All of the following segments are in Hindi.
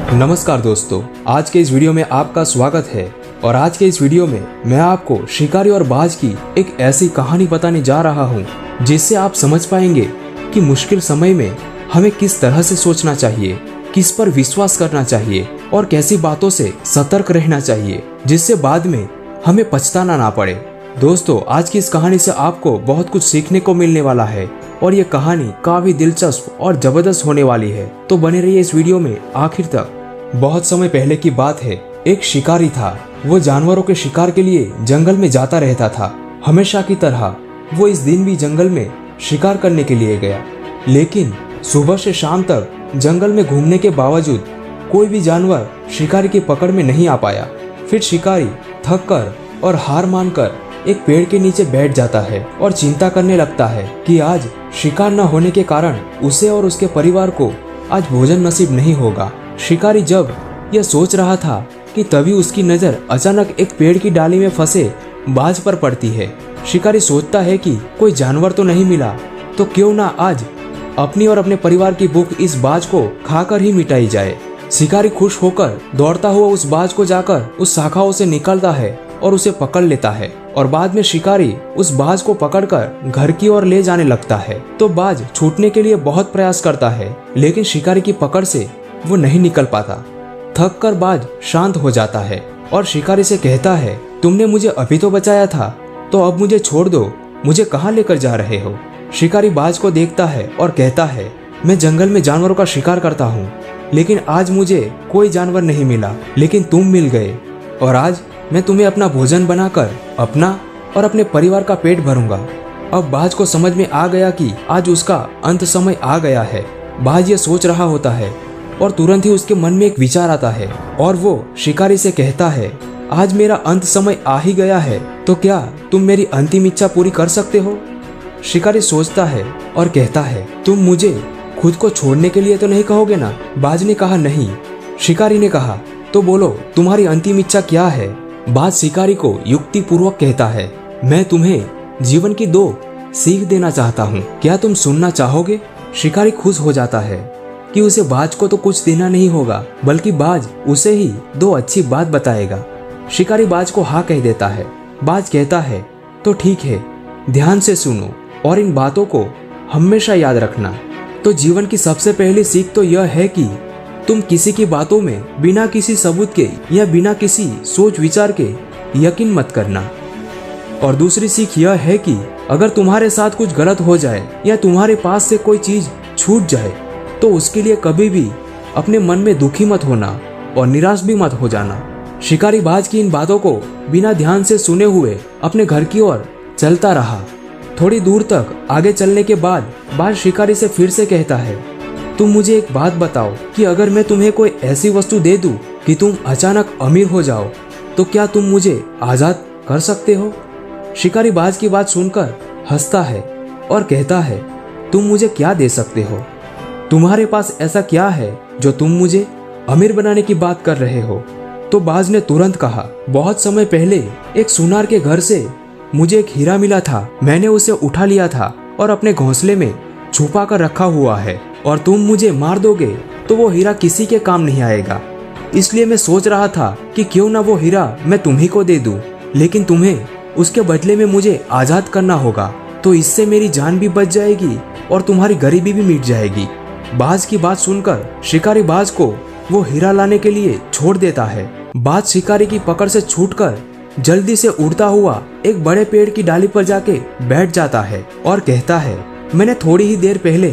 नमस्कार दोस्तों, आज के इस वीडियो में आपका स्वागत है। और आज के इस वीडियो में मैं आपको शिकारी और बाज की एक ऐसी कहानी बताने जा रहा हूँ जिससे आप समझ पाएंगे कि मुश्किल समय में हमें किस तरह से सोचना चाहिए, किस पर विश्वास करना चाहिए और कैसी बातों से सतर्क रहना चाहिए जिससे बाद में हमें पछताना ना पड़े। दोस्तों, आज की इस कहानी से आपको बहुत कुछ सीखने को मिलने वाला है और ये कहानी काफी दिलचस्प और जबरदस्त होने वाली है, तो बने रहिए इस वीडियो में आखिर तक। बहुत समय पहले की बात है, एक शिकारी था। वो जानवरों के शिकार के लिए जंगल में जाता रहता था। हमेशा की तरह वो इस दिन भी जंगल में शिकार करने के लिए गया, लेकिन सुबह से शाम तक जंगल में घूमने के बावजूद कोई भी जानवर शिकारी की पकड़ में नहीं आ पाया। फिर शिकारी थक कर और हार मानकर एक पेड़ के नीचे बैठ जाता है और चिंता करने लगता है कि आज शिकार न होने के कारण उसे और उसके परिवार को आज भोजन नसीब नहीं होगा। शिकारी जब यह सोच रहा था कि तभी उसकी नजर अचानक एक पेड़ की डाली में फंसे बाज पर पड़ती है। शिकारी सोचता है कि कोई जानवर तो नहीं मिला, तो क्यों ना आज अपनी और अपने परिवार की भूख इस बाज को खाकर ही मिटाई जाए। शिकारी खुश होकर दौड़ता हुआ उस बाज को जाकर उस शाखाओं से निकलता है और उसे पकड़ लेता है और बाद में शिकारी उस बाज को पकड़कर घर की ओर ले जाने लगता है। तो बाज छूटने के लिए बहुत प्रयास करता है, लेकिन शिकारी की पकड़ से वो नहीं निकल पाता। थक कर बाज शांत हो जाता है और शिकारी से कहता है, तुमने मुझे अभी तो बचाया था, तो अब मुझे छोड़ दो, मुझे कहाँ लेकर जा रहे हो। शिकारी बाज को देखता है और कहता है, मैं जंगल में जानवरों का शिकार करता हूँ, लेकिन आज मुझे कोई जानवर नहीं मिला, लेकिन तुम मिल गए और आज मैं तुम्हें अपना भोजन बनाकर अपना और अपने परिवार का पेट भरूंगा। अब बाज को समझ में आ गया कि आज उसका अंत समय आ गया है। बाज ये सोच रहा होता है और तुरंत ही उसके मन में एक विचार आता है और वो शिकारी से कहता है, आज मेरा अंत समय आ ही गया है, तो क्या तुम मेरी अंतिम इच्छा पूरी कर सकते हो। शिकारी सोचता है और कहता है, तुम मुझे खुद को छोड़ने के लिए तो नहीं कहोगे ना। बाज ने कहा, नहीं। शिकारी ने कहा, तो बोलो तुम्हारी अंतिम इच्छा क्या है। बाज शिकारी को युक्ति पूर्वक कहता है, मैं तुम्हें जीवन की 2 सीख देना चाहता हूँ, क्या तुम सुनना चाहोगे। शिकारी खुश हो जाता है कि उसे बाज को तो कुछ देना नहीं होगा, बल्कि बाज उसे ही 2 अच्छी बात बताएगा। शिकारी बाज को हाँ कह देता है। बाज कहता है, तो ठीक है, ध्यान से सुनो और इन बातों को हमेशा याद रखना। तो जीवन की सबसे पहली सीख तो यह है कि तुम किसी की बातों में बिना किसी सबूत के या बिना किसी सोच विचार के यकीन मत करना। और दूसरी सीख यह है कि अगर तुम्हारे साथ कुछ गलत हो जाए या तुम्हारे पास से कोई चीज छूट जाए, तो उसके लिए कभी भी अपने मन में दुखी मत होना और निराश भी मत हो जाना। शिकारी बाज की इन बातों को बिना ध्यान से सुने हुए अपने घर की ओर चलता रहा। थोड़ी दूर तक आगे चलने के बाद बाज शिकारी से फिर से कहता है, तुम मुझे एक बात बताओ कि अगर मैं तुम्हें कोई ऐसी वस्तु दे दूं कि तुम अचानक अमीर हो जाओ, तो क्या तुम मुझे आजाद कर सकते हो। शिकारी बाज की बात सुनकर हंसता है और कहता है, तुम मुझे क्या दे सकते हो। तुम्हारे पास ऐसा क्या है जो तुम मुझे अमीर बनाने की बात कर रहे हो। तो बाज ने तुरंत कहा, बहुत समय पहले एक सुनार के घर से मुझे एक हीरा मिला था। मैंने उसे उठा लिया था और अपने घोंसले में छुपा कर रखा हुआ है, और तुम मुझे मार दोगे तो वो हीरा किसी के काम नहीं आएगा। इसलिए मैं सोच रहा था कि क्यों ना वो हीरा मैं तुम्ही को दे दूं, लेकिन तुम्हें उसके बदले में मुझे आजाद करना होगा, तो इससे मेरी जान भी बच जाएगी और तुम्हारी गरीबी भी मिट जाएगी। बाज की बात सुनकर शिकारी बाज को वो हीरा लाने के लिए छोड़ देता है। बाज शिकारी की पकड़ से छूटकर जल्दी से उड़ता हुआ एक बड़े पेड़ की डाली पर जाके बैठ जाता है और कहता है, मैंने थोड़ी ही देर पहले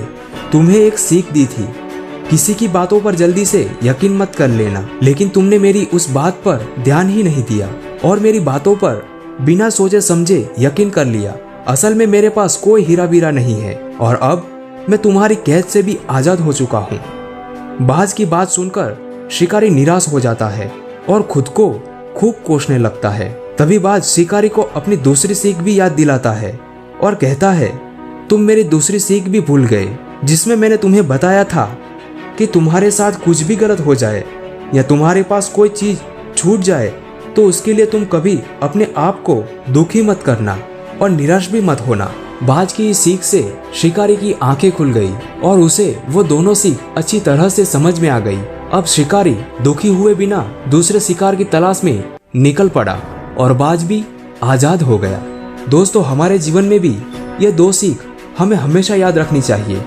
तुम्हें एक सीख दी थी, किसी की बातों पर जल्दी से यकीन मत कर लेना, लेकिन तुमने मेरी उस बात पर ध्यान ही नहीं दिया और मेरी बातों पर बिना सोचे समझे यकीन कर लिया। असल में मेरे पास कोई हीरा बीरा नहीं है और अब मैं तुम्हारी कैद से भी आजाद हो चुका हूँ। बाज की बात सुनकर शिकारी निराश हो जाता है और खुद को खूब कोसने लगता है। तभी बाज शिकारी को अपनी दूसरी सीख भी याद दिलाता है और कहता है, तुम मेरी दूसरी सीख भी भूल गए, जिसमें मैंने तुम्हें बताया था कि तुम्हारे साथ कुछ भी गलत हो जाए या तुम्हारे पास कोई चीज छूट जाए, तो उसके लिए तुम कभी अपने आप को दुखी मत करना और निराश भी मत होना। बाज की इस सीख से शिकारी की आंखें खुल गई और उसे वो दोनों सीख अच्छी तरह से समझ में आ गई। अब शिकारी दुखी हुए बिना दूसरे शिकार की तलाश में निकल पड़ा और बाज भी आजाद हो गया। दोस्तों, हमारे जीवन में भी ये 2 सीख हमें हमेशा याद रखनी चाहिए।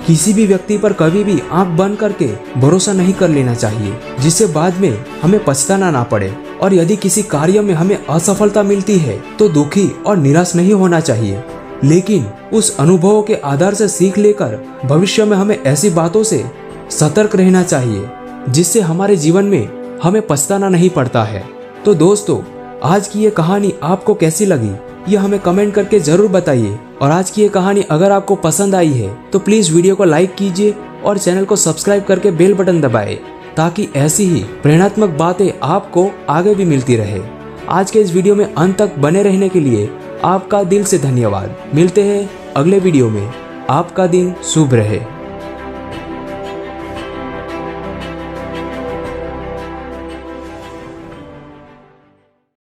किसी भी व्यक्ति पर कभी भी आंख बंद करके भरोसा नहीं कर लेना चाहिए, जिससे बाद में हमें पछताना ना पड़े। और यदि किसी कार्य में हमें असफलता मिलती है तो दुखी और निराश नहीं होना चाहिए, लेकिन उस अनुभवों के आधार से सीख लेकर भविष्य में हमें ऐसी बातों से सतर्क रहना चाहिए जिससे हमारे जीवन में हमें पछताना नहीं पड़ता है। तो दोस्तों, आज की ये कहानी आपको कैसी लगी ये हमें कमेंट करके जरूर बताइए। और आज की ये कहानी अगर आपको पसंद आई है तो प्लीज वीडियो को लाइक कीजिए और चैनल को सब्सक्राइब करके बेल बटन दबाएं, ताकि ऐसी ही प्रेरणात्मक बातें आपको आगे भी मिलती रहे। आज के इस वीडियो में अंत तक बने रहने के लिए आपका दिल से धन्यवाद। मिलते हैं अगले वीडियो में। आपका दिन शुभ रहे।